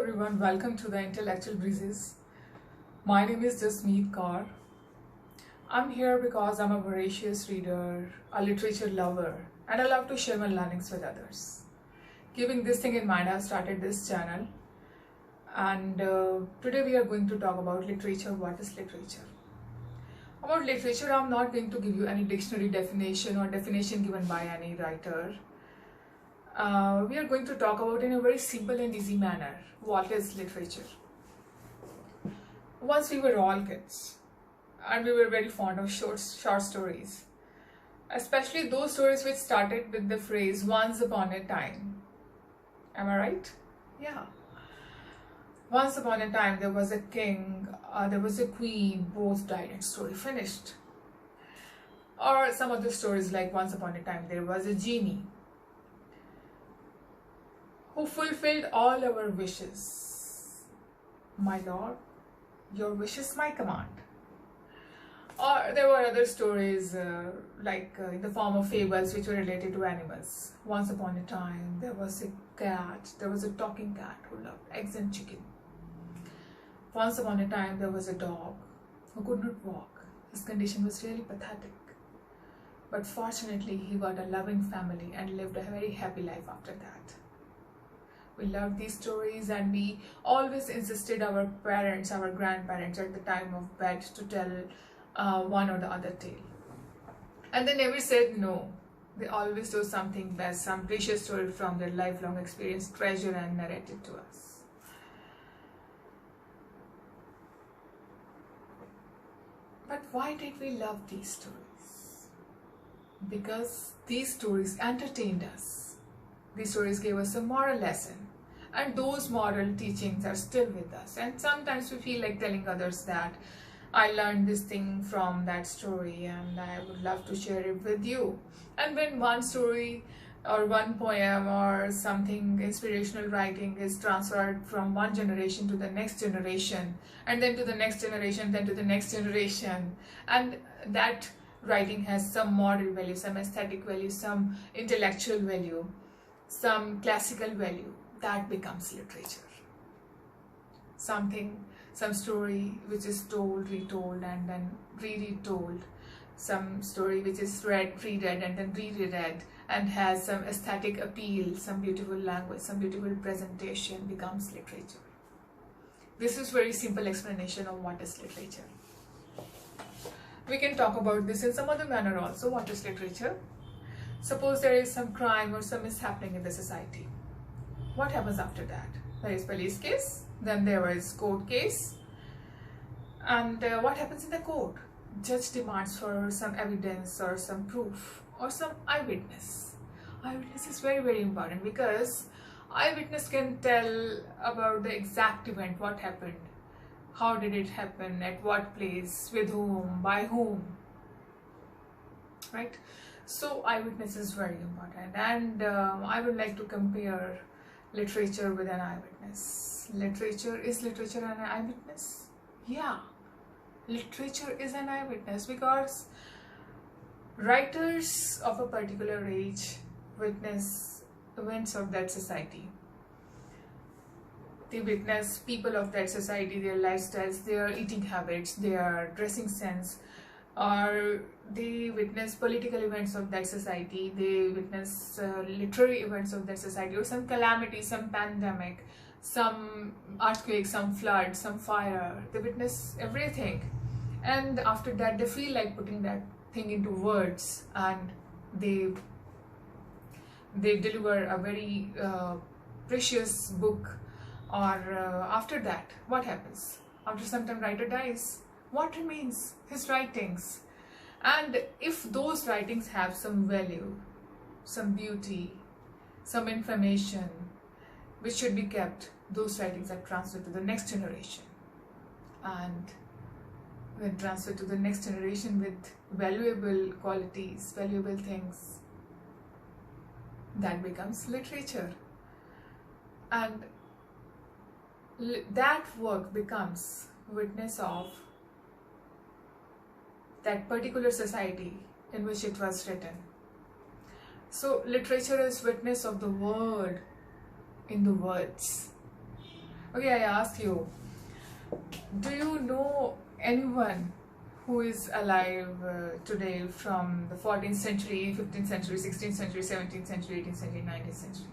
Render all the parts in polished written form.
everyone, welcome to the Intellectual Breezes. My name is Jasmeet Kaur. I'm here because I'm a voracious reader, a literature lover, and I love to share my learnings with others. Keeping this thing in mind, I've started this channel, and today we are going to talk about literature. What is literature? About literature, I'm not going to give you any dictionary definition or definition given by any writer. We are going to talk about in a very simple and easy manner what is literature. Once we were all kids and we were very fond of short stories, especially those stories which started with the phrase once upon a time. Am I right? Yeah. Once upon a time there was a king, there was a queen, both died and story finished. Or some other stories like once upon a time there was a genie who fulfilled all our wishes. My lord, your wish is my command. Or there were other stories in the form of fables which were related to animals. Once upon a time there was a cat, there was a talking cat who loved eggs and chicken. Once upon a time there was a dog who could not walk. His condition was really pathetic. But fortunately he got a loving family and lived a very happy life after that. We loved these stories and we always insisted our parents, our grandparents at the time of bed to tell one or the other tale. And they never said no. They always do something best, some precious story from their lifelong experience, treasure and narrated to us. But why did we love these stories? Because these stories entertained us. These stories gave us a moral lesson, and those moral teachings are still with us. And sometimes we feel like telling others that I learned this thing from that story and I would love to share it with you. And when one story or one poem or something inspirational writing is transferred from one generation to the next generation, and then to the next generation, then to the next generation, and that writing has some moral value, some aesthetic value, some intellectual value, some classical value, that becomes literature. Some story which is told, retold and then re-retold. Some story which is reread and then re-read and has some aesthetic appeal, some beautiful language, some beautiful presentation becomes literature. This is very simple explanation of what is literature. We can talk about this in some other manner also. What is literature? Suppose there is some crime or some mishappening in the society. What happens after that? There is police case, then there is court case, and what happens in the court? Judge demands for some evidence or some proof or some eyewitness. Eyewitness is very, very important because eyewitness can tell about the exact event, what happened, how did it happen, at what place, with whom, by whom, right? So eyewitness is very important, and I would like to compare literature with an eyewitness. Is literature an eyewitness? Yeah, literature is an eyewitness because writers of a particular age witness events of that society. They witness people of that society, their lifestyles, their eating habits, their dressing sense, or they witness political events of that society, they witness literary events of that society, or some calamity, some pandemic, some earthquake, some flood, some fire. They witness everything, and after that they feel like putting that thing into words, and they deliver a very precious book. Or after that, what happens? After some time, writer dies. What remains? His writings. And if those writings have some value, some beauty, some information which should be kept, those writings are transferred to the next generation. And when transferred to the next generation with valuable qualities, valuable things, that becomes literature. And that work becomes witness of that particular society in which it was written. So literature is witness of the word in the words. Okay, I ask you, do you know anyone who is alive today from the 14th century, 15th century, 16th century, 17th century, 18th century, 19th century?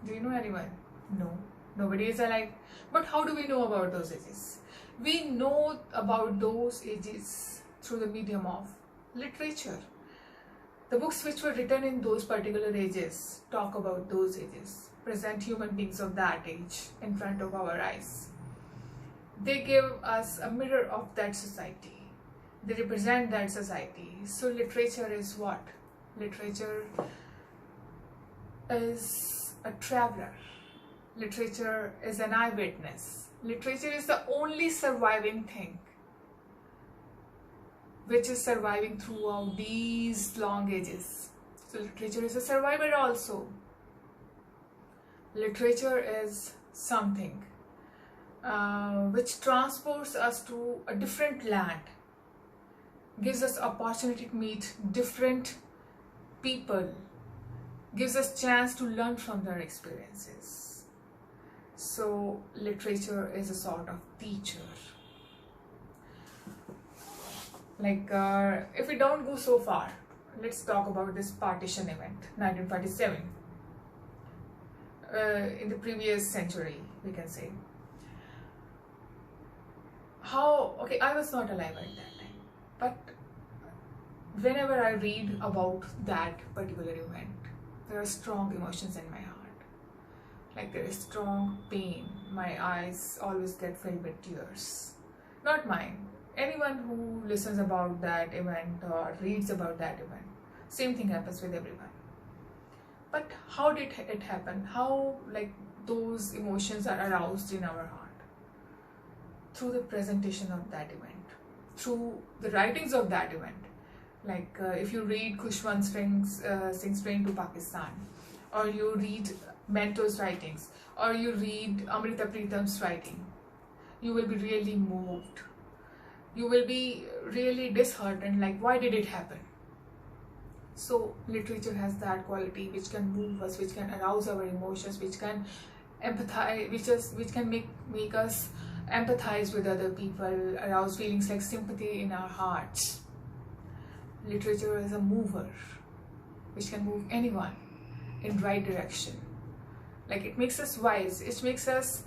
Do you know anyone? No, nobody is alive. But how do we know about those ages? We know about those ages through the medium of literature. The books which were written in those particular ages talk about those ages, present human beings of that age in front of our eyes. They give us a mirror of that society. They represent that society. So literature is what? Literature is a traveler. Literature is an eyewitness. Literature is the only surviving thing which is surviving throughout these long ages. So literature is a survivor also. Literature is something which transports us to a different land, gives us opportunity to meet different people, gives us chance to learn from their experiences. So literature is a sort of teacher. Like if we don't go so far, let's talk about this partition event, 1947. In the previous century, we can say. Okay, I was not alive at that time, but whenever I read about that particular event, there are strong emotions in my heart. Like there is strong pain. My eyes always get filled with tears. Not mine. Anyone who listens about that event or reads about that event, same thing happens with everyone. But how did it happen? How like those emotions are aroused in our heart? Through the presentation of that event, through the writings of that event. Like if you read Khushwant Singh's Train to Pakistan, or you read Mento's writings, or you read Amrita Pritam's writing, you will be really moved. You will be really disheartened, like why did it happen? So literature has that quality which can move us, which can arouse our emotions, which can empathize, which can make us empathize with other people, arouse feelings like sympathy in our hearts. Literature is a mover which can move anyone in right direction. Like it makes us wise. It makes us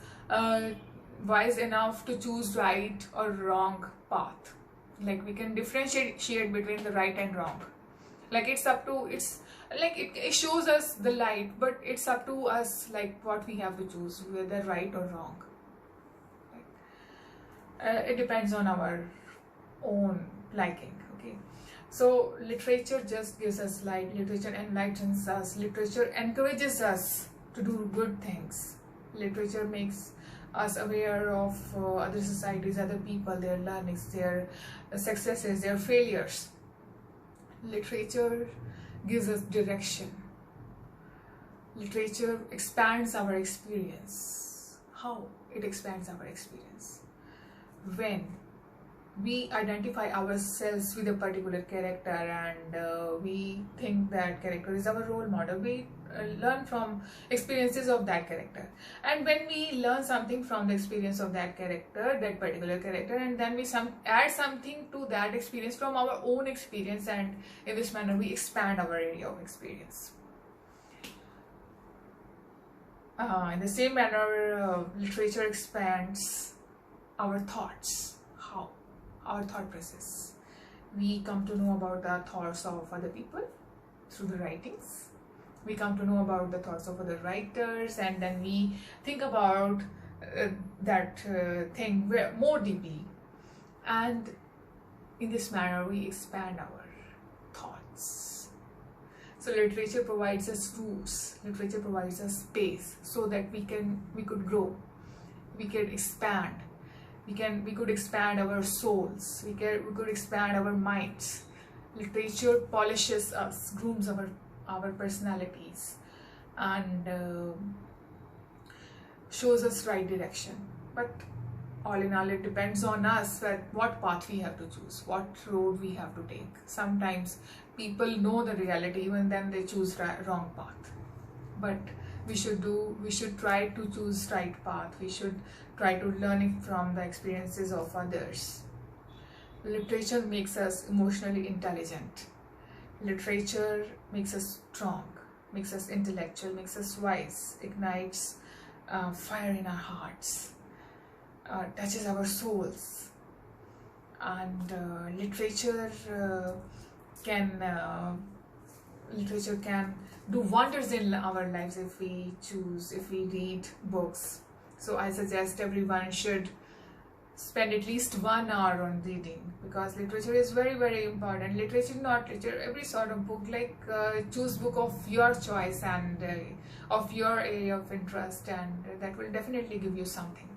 wise enough to choose right or wrong path. Like we can differentiate between the right and wrong. Like it shows us the light, but it's up to us like what we have to choose, whether right or wrong. It depends on our own liking. Okay, so literature just gives us light. Literature enlightens us. Literature encourages us to do good things. Literature makes us aware of other societies, other people, their learnings, their successes, their failures. Literature gives us direction. Literature expands our experience. How it expands our experience? When we identify ourselves with a particular character and we think that character is our role model, we learn from experiences of that character. And when we learn something from the experience of that character, that particular character, and then we add something to that experience from our own experience, and in this manner we expand our area of experience. In the same manner, literature expands our thoughts. How? Our thought process. We come to know about the thoughts of other people through the writings. We come to know about the thoughts of other writers, and then we think about that thing more deeply. And in this manner, we expand our thoughts. So literature provides us roots. Literature provides us space so that we could grow. We could expand. We could expand our souls. We could expand our minds. Literature polishes us, grooms our personalities, and shows us right direction. But all in all, it depends on us what path we have to choose, what road we have to take. Sometimes people know the reality, even then they choose wrong path. But we should try to choose right path. We should try to learn it from the experiences of others. Literature makes us emotionally intelligent. Literature makes us strong, makes us intellectual, makes us wise, ignites fire in our hearts, touches our souls. And literature can do wonders in our lives if we read books. So I suggest everyone should spend at least 1 hour on reading, because literature is very, very important. Literature, not literature, every sort of book, like choose book of your choice and of your area of interest, and that will definitely give you something.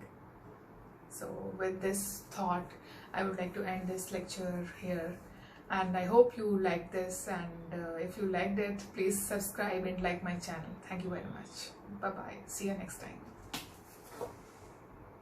So with this thought, I would like to end this lecture here, and I hope you like this, and if you liked it, please subscribe and like my channel. Thank you very much. Bye bye. See you next time.